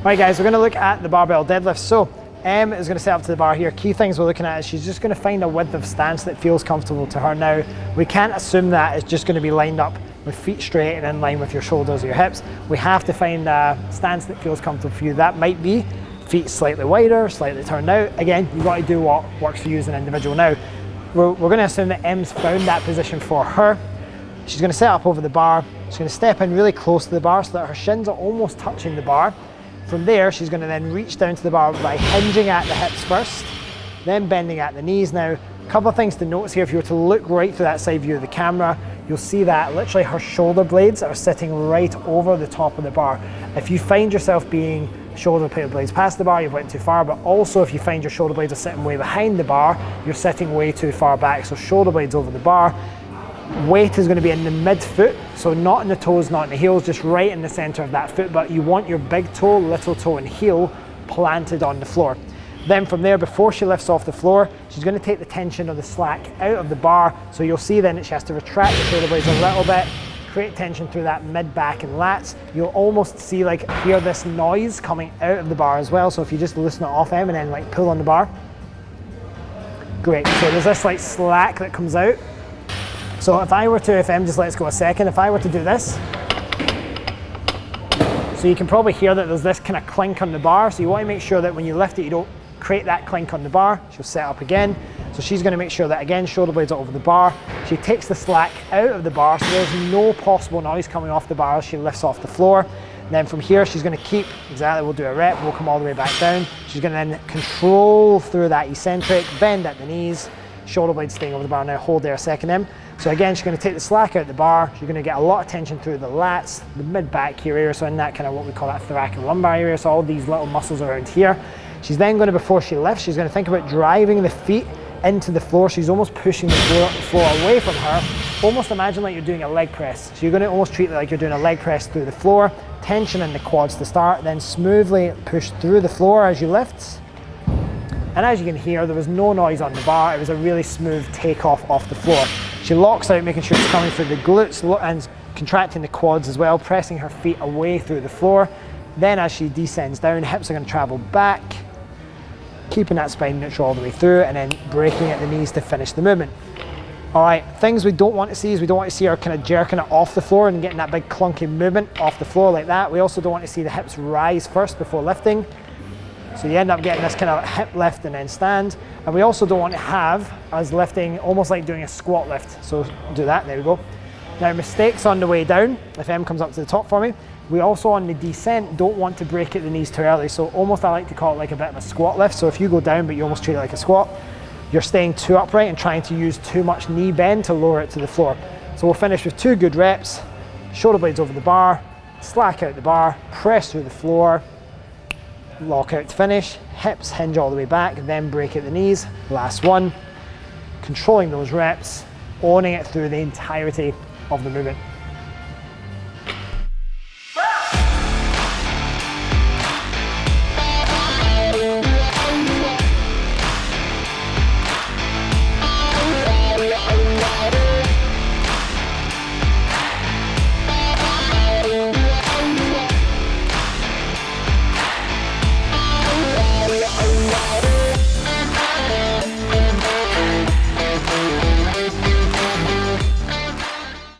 Right guys, we're gonna look at the barbell deadlift. So Em is gonna set up to the bar here. Key things we're looking at is she's just gonna find a width of stance that feels comfortable to her. Now, we can't assume that it's just gonna be lined up with feet straight and in line with your shoulders or your hips. We have to find a stance that feels comfortable for you. That might be feet slightly wider, slightly turned out. Again, you've got to do what works for you as an individual. Now, we're gonna assume that Em's found that position for her. She's gonna set up over the bar. She's gonna step in really close to the bar so that her shins are almost touching the bar. From there, she's gonna then reach down to the bar by hinging at the hips first, then bending at the knees. Now, a couple of things to notice here. If you were to look right through that side view of the camera, you'll see that literally her shoulder blades are sitting right over the top of the bar. If you find yourself being shoulder blades past the bar, you've went too far, but also if you find your shoulder blades are sitting way behind the bar, you're sitting way too far back. So shoulder blades over the bar. Weight is going to be in the midfoot, so not in the toes, not in the heels, just right in the center of that foot, but you want your big toe, little toe and heel planted on the floor. Then from there, before she lifts off the floor, she's going to take the tension of the slack out of the bar, so you'll see then that she has to retract the shoulder blades a little bit, create tension through that mid, back and lats. You'll almost see, hear this noise coming out of the bar as well, so if you just loosen it off Em and then pull on the bar. Great, so there's this slack that comes out. So if Em just lets go a second, if I were to do this, so you can probably hear that there's this kind of clink on the bar, so you want to make sure that when you lift it, you don't create that clink on the bar. She'll set up again. So she's going to make sure that, again, shoulder blades are over the bar. She takes the slack out of the bar, so there's no possible noise coming off the bar as she lifts off the floor. And then from here, she's going to keep, we'll do a rep, we'll come all the way back down. She's going to then control through that eccentric, bend at the knees, shoulder blades staying over the bar. Now hold there a second, Em. So again, she's going to take the slack out the bar. She's going to get a lot of tension through the lats, the mid-back here area, so in that kind of what we call that thoracolumbar area, so all these little muscles around here. She's then going to, before she lifts, she's going to think about driving the feet into the floor. She's almost pushing the floor away from her. Almost imagine like you're doing a leg press. So you're going to almost treat it like you're doing a leg press through the floor. Tension in the quads to start, then smoothly push through the floor as you lift. And as you can hear, there was no noise on the bar. It was a really smooth takeoff off the floor. She locks out, making sure it's coming through the glutes and contracting the quads as well, pressing her feet away through the floor. Then as she descends down, hips are going to travel back, keeping that spine neutral all the way through, and then breaking at the knees to finish the movement. All right, things we don't want to see is we don't want to see her kind of jerking it off the floor and getting that big clunky movement off the floor like that. We also don't want to see the hips rise first before lifting. So you end up getting this kind of hip lift and then stand. And we also don't want to have us lifting almost like doing a squat lift. So do that, there we go. Now mistakes on the way down, if Em comes up to the top for me, we also on the descent don't want to break at the knees too early. So almost I like to call it like a bit of a squat lift. So if you go down but you almost treat it like a squat, you're staying too upright and trying to use too much knee bend to lower it to the floor. So we'll finish with 2 good reps, shoulder blades over the bar, slack out the bar, press through the floor, lock out to finish, hips hinge all the way back, then break at the knees. Last one, controlling those reps, owning it through the entirety of the movement.